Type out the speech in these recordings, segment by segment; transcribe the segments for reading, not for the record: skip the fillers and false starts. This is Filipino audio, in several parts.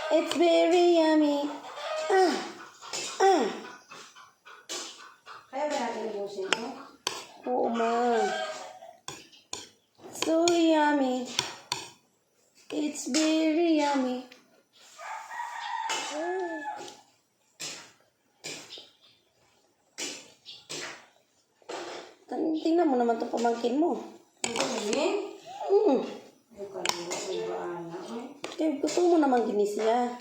It's very yummy. Ah. Ah. Kaya ba natin ubusin ito? Oo, ma. So yummy. It's very yummy. Tingnan mo naman itong pamangkin mo. Ito namin? Ay, kalula ko ba, anak? Kaya gusto mo naman ginisya.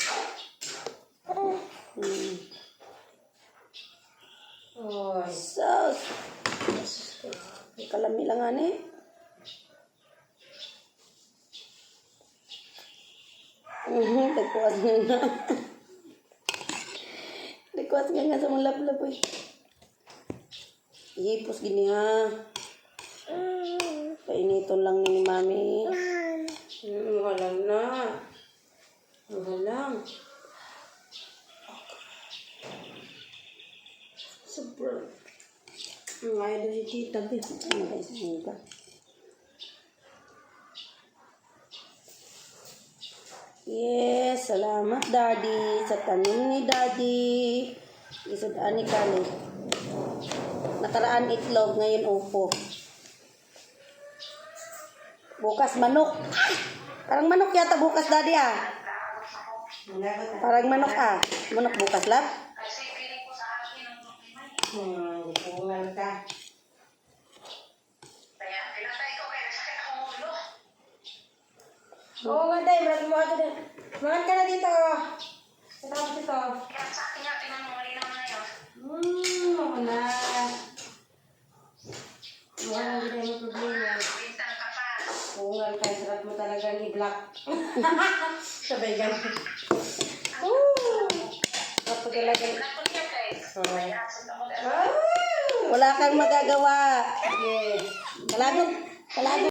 Oy. Sus. Kalami lang nga eh. Nagkuwas nga nga. Nagkuwas nga nga sa mga laplap eh. Hipos gini ha. Painiton lang ni mami. Walang na. Walang. Sobrang. Ang ayaw doon si tita. Ano ba isa siya? Yes, salamat daddy. Sa tanim ni daddy. Isudaan ni Kali. Nakaraan itlog, ngayon upo. Bukas manok. Parang manok yata bukas daddy ah. Parang manok ah. Manok bukas lab. Pungal ka. Oo nga tayo, brad mo ako din. Mangan ka na dito. Tapos ito. Ako na. Wala na din yung problema. Pungal ka, sarap mo talaga ni Black. Sabay ganun. Ako talaga. Wala kang magagawa. Yes. Kalagot.